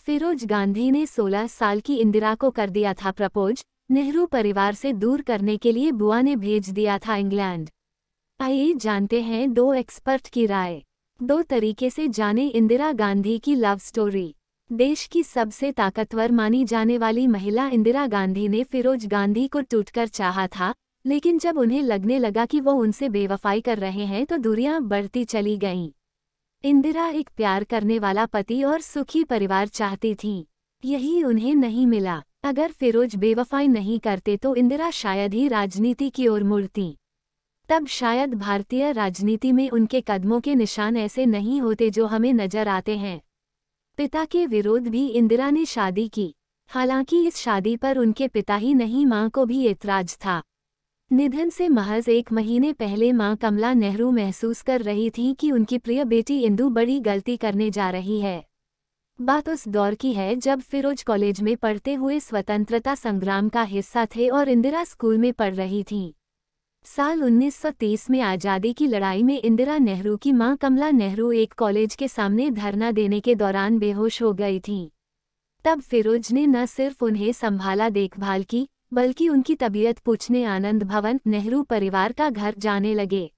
फिरोज गांधी ने 16 साल की इंदिरा को कर दिया था प्रपोज। नेहरू परिवार से दूर करने के लिए बुआ ने भेज दिया था इंग्लैंड। आइए जानते हैं दो एक्सपर्ट की राय। दो तरीके से जाने इंदिरा गांधी की लव स्टोरी। देश की सबसे ताकतवर मानी जाने वाली महिला इंदिरा गांधी ने फिरोज गांधी को टूटकर चाहा था, लेकिन जब उन्हें लगने लगा कि वो उनसे बेवफाई कर रहे हैं तो दूरियां बढ़ती चली गईं। इंदिरा एक प्यार करने वाला पति और सुखी परिवार चाहती थीं। यही उन्हें नहीं मिला। अगर फिरोज बेवफाई नहीं करते तो इंदिरा शायद ही राजनीति की ओर मुड़ती। तब शायद भारतीय राजनीति में उनके कदमों के निशान ऐसे नहीं होते जो हमें नजर आते हैं। पिता के विरोध भी इंदिरा ने शादी की। हालांकि इस शादी पर उनके पिता ही नहीं, मां को भी ऐतराज था। निधन से महज 1 महीने पहले मां कमला नेहरू महसूस कर रही थीं कि उनकी प्रिय बेटी इंदु बड़ी गलती करने जा रही है। बात उस दौर की है जब फिरोज कॉलेज में पढ़ते हुए स्वतंत्रता संग्राम का हिस्सा थे और इंदिरा स्कूल में पढ़ रही थीं। साल 1930 में आज़ादी की लड़ाई में इंदिरा नेहरू की मां कमला नेहरू एक कॉलेज के सामने धरना देने के दौरान बेहोश हो गई थीं। तब फिरोज ने न सिर्फ उन्हें संभाला, देखभाल की, बल्कि उनकी तबीयत पूछने आनंद भवन नेहरू परिवार का घर जाने लगे।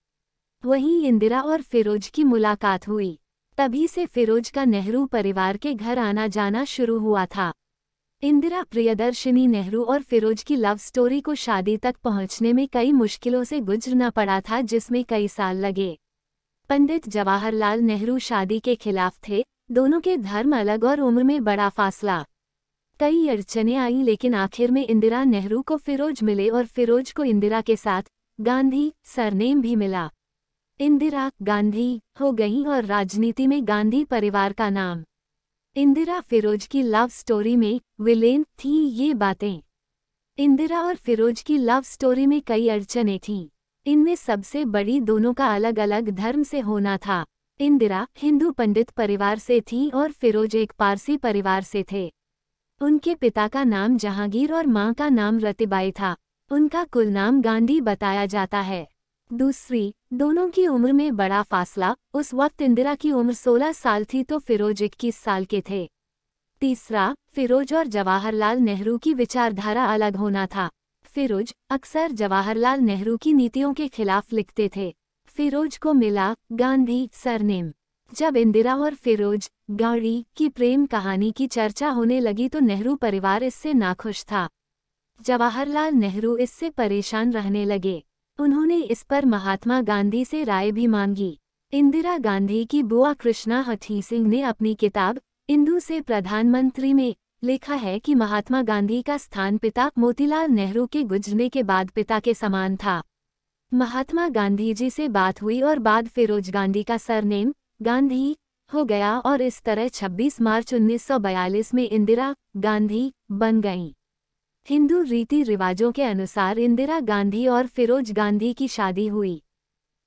वहीं इंदिरा और फिरोज की मुलाकात हुई। तभी से फिरोज का नेहरू परिवार के घर आना जाना शुरू हुआ था। इंदिरा प्रियदर्शिनी नेहरू और फिरोज की लव स्टोरी को शादी तक पहुंचने में कई मुश्किलों से गुजरना पड़ा था, जिसमें कई साल लगे। पंडित जवाहरलाल नेहरू शादी के खिलाफ थे। दोनों के धर्म अलग और उम्र में बड़ा फासला। कई अड़चनें आईं, लेकिन आखिर में इंदिरा नेहरू को फिरोज मिले और फिरोज को इंदिरा के साथ गांधी सरनेम भी मिला। इंदिरा गांधी हो गईं और राजनीति में गांधी परिवार का नाम। इंदिरा फिरोज की लव स्टोरी में विलेन थी ये बातें। इंदिरा और फिरोज की लव स्टोरी में कई अड़चनें थीं। इनमें सबसे बड़ी दोनों का अलग अलग धर्म से होना था। इंदिरा हिंदू पंडित परिवार से थी और फिरोज एक पारसी परिवार से थे। उनके पिता का नाम जहांगीर और मां का नाम रतिबाई था। उनका कुल नाम गांधी बताया जाता है। दूसरी, दोनों की उम्र में बड़ा फासला। उस वक्त इंदिरा की उम्र 16 साल थी तो फिरोज 21 साल के थे। तीसरा, फिरोज और जवाहरलाल नेहरू की विचारधारा अलग होना था। फिरोज अक्सर जवाहरलाल नेहरू की नीतियों के खिलाफ लिखते थे। फिरोज को मिला गांधी सरनेम। जब इंदिरा और फिरोज गाड़ी की प्रेम कहानी की चर्चा होने लगी तो नेहरू परिवार इससे नाखुश था। जवाहरलाल नेहरू इससे परेशान रहने लगे। उन्होंने इस पर महात्मा गांधी से राय भी मांगी। इंदिरा गांधी की बुआ कृष्णा हठी सिंह ने अपनी किताब इंदु से प्रधानमंत्री में लिखा है कि महात्मा गांधी का स्थान पिता मोतीलाल नेहरू के गुजरने के बाद पिता के समान था। महात्मा गांधी जी से बात हुई और बाद फिरोज गांधी का सरनेम गांधी हो गया और इस तरह 26 मार्च 1942 में इंदिरा गांधी बन गईं। हिंदू रीति रिवाजों के अनुसार इंदिरा गांधी और फिरोज गांधी की शादी हुई।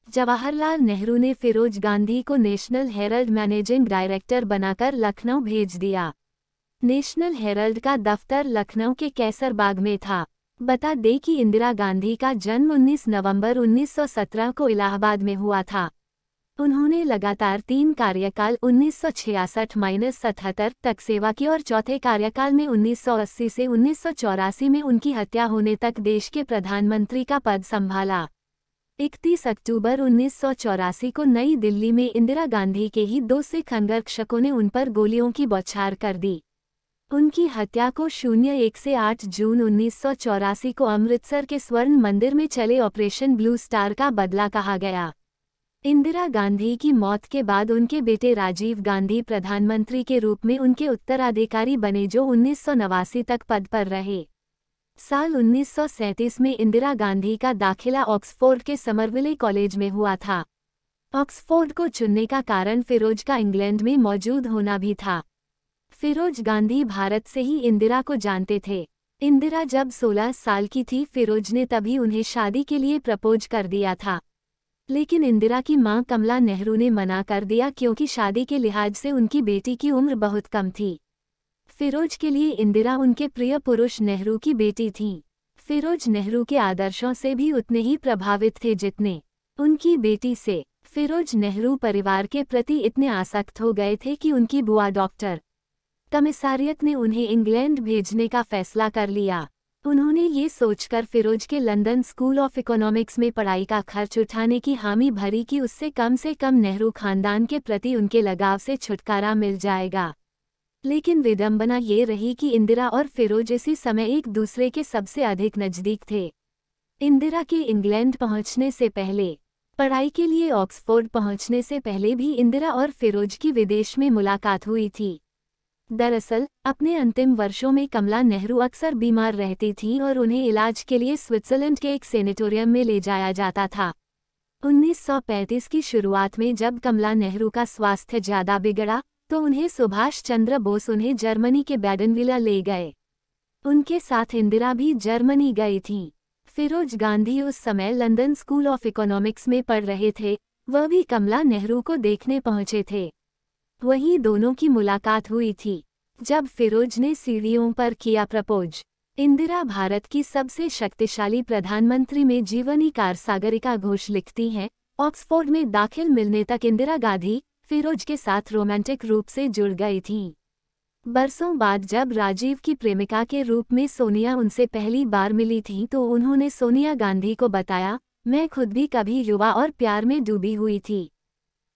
जवाहरलाल नेहरू ने फिरोज गांधी को नेशनल हेराल्ड मैनेजिंग डायरेक्टर बनाकर लखनऊ भेज दिया। नेशनल हेराल्ड का दफ्तर लखनऊ के कैसरबाग में था। बता दें कि इंदिरा गांधी का जन्म 19 नवंबर 1917 को इलाहाबाद में हुआ था। उन्होंने लगातार 3 कार्यकाल 1966-77 तक सेवा की और चौथे कार्यकाल में 1980 से 1984 में उनकी हत्या होने तक देश के प्रधानमंत्री का पद संभाला। 31 अक्टूबर 1984 को नई दिल्ली में इंदिरा गांधी के ही 2 सिख अंगरक्षकों ने उन पर गोलियों की बौछार कर दी। उनकी हत्या को 01 से 8 जून 1984 को अमृतसर के स्वर्ण मंदिर में चले ऑपरेशन ब्लू स्टार का बदला कहा गया। इंदिरा गांधी की मौत के बाद उनके बेटे राजीव गांधी प्रधानमंत्री के रूप में उनके उत्तराधिकारी बने, जो 1989 तक पद पर रहे। साल 1937 में इंदिरा गांधी का दाखिला ऑक्सफोर्ड के समरविले कॉलेज में हुआ था। ऑक्सफोर्ड को चुनने का कारण फिरोज का इंग्लैंड में मौजूद होना भी था। फिरोज गांधी भारत से ही इंदिरा को जानते थे। इंदिरा जब 16 साल की थी, फिरोज ने तभी उन्हें शादी के लिए प्रपोज कर दिया था। लेकिन इंदिरा की मां कमला नेहरू ने मना कर दिया क्योंकि शादी के लिहाज से उनकी बेटी की उम्र बहुत कम थी। फिरोज के लिए इंदिरा उनके प्रिय पुरुष नेहरू की बेटी थीं। फिरोज नेहरू के आदर्शों से भी उतने ही प्रभावित थे जितने उनकी बेटी से। फिरोज नेहरू परिवार के प्रति इतने आसक्त हो गए थे कि उनकी बुआ डॉक्टर कमिसारियत ने उन्हें इंग्लैंड भेजने का फैसला कर लिया। उन्होंने ये सोचकर फिरोज के लंदन स्कूल ऑफ इकोनॉमिक्स में पढ़ाई का खर्च उठाने की हामी भरी कि उससे कम नेहरू खानदान के प्रति उनके लगाव से छुटकारा मिल जाएगा। लेकिन विडंबना ये रही कि इंदिरा और फिरोज इसी समय एक दूसरे के सबसे अधिक नज़दीक थे। इंदिरा के इंग्लैंड पहुंचने से पहले, पढ़ाई के लिए ऑक्सफोर्ड पहुंचने से पहले भी इंदिरा और फिरोज की विदेश में मुलाकात हुई थी। दरअसल, अपने अंतिम वर्षों में कमला नेहरू अक्सर बीमार रहती थीं और उन्हें इलाज के लिए स्विट्जरलैंड के एक सेनेटोरियम में ले जाया जाता था। 1935 की शुरुआत में जब कमला नेहरू का स्वास्थ्य ज्यादा बिगड़ा, तो उन्हें सुभाष चंद्र बोस उन्हें जर्मनी के बैडनविला ले गए। उनके साथ इंदिरा भी जर्मनी गई थीं। फिरोज गांधी उस समय लंदन स्कूल ऑफ इकोनॉमिक्स में पढ़ रहे थे, वह भी कमला नेहरू को देखने पहुंचे थे। वहीं दोनों की मुलाकात हुई थी। जब फिरोज ने सीढ़ियों पर किया प्रपोज। इंदिरा भारत की सबसे शक्तिशाली प्रधानमंत्री में जीवनीकार सागरिका घोष लिखती हैं, ऑक्सफोर्ड में दाखिल मिलने तक इंदिरा गांधी फिरोज के साथ रोमांटिक रूप से जुड़ गई थीं। बरसों बाद जब राजीव की प्रेमिका के रूप में सोनिया उनसे पहली बार मिली थीं तो उन्होंने सोनिया गांधी को बताया, मैं खुद भी कभी युवा और प्यार में डूबी हुई थी।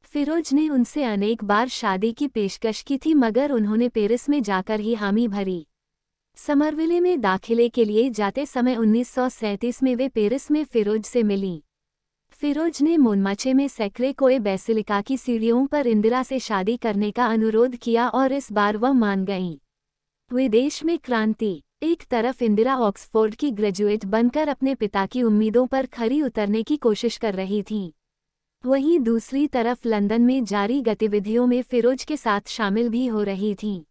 फिरोज ने उनसे अनेक बार शादी की पेशकश की थी मगर उन्होंने पेरिस में जाकर ही हामी भरी। समरविले में दाखिले के लिए जाते समय 1937 में वे पेरिस में फिरोज से मिलीं। फिरोज ने मोनमाचे में सैक्रे कोए बेसिलिका की सीढ़ियों पर इंदिरा से शादी करने का अनुरोध किया और इस बार वह मान गईं। विदेश में क्रांति। एक तरफ इंदिरा ऑक्सफोर्ड की ग्रेजुएट बनकर अपने पिता की उम्मीदों पर खरी उतरने की कोशिश कर रही थीं। वहीं दूसरी तरफ लंदन में जारी गतिविधियों में फिरोज के साथ शामिल भी हो रही थीं।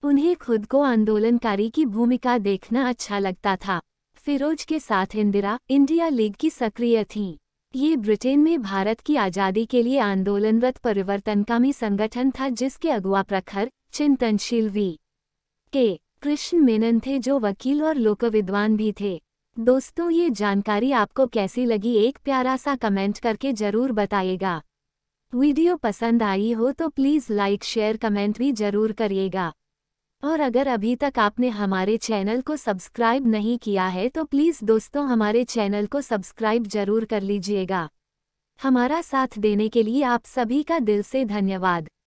उन्हें खुद को आंदोलनकारी की भूमिका देखना अच्छा लगता था। फिरोज के साथ इंदिरा इंडिया लीग की सक्रिय थीं। ये ब्रिटेन में भारत की आज़ादी के लिए आंदोलनरत परिवर्तनकामी संगठन था जिसके अगुवा प्रखर चिंतनशील वी.के. कृष्ण मेनन थे जो वकील और लोकविद्वान भी थे। दोस्तों, ये जानकारी आपको कैसी लगी एक प्यारा सा कमेंट करके ज़रूर बताइएगा। वीडियो पसंद आई हो तो प्लीज़ लाइक शेयर कमेंट भी ज़रूर करिएगा। और अगर अभी तक आपने हमारे चैनल को सब्सक्राइब नहीं किया है तो प्लीज़ दोस्तों हमारे चैनल को सब्सक्राइब ज़रूर कर लीजिएगा। हमारा साथ देने के लिए आप सभी का दिल से धन्यवाद।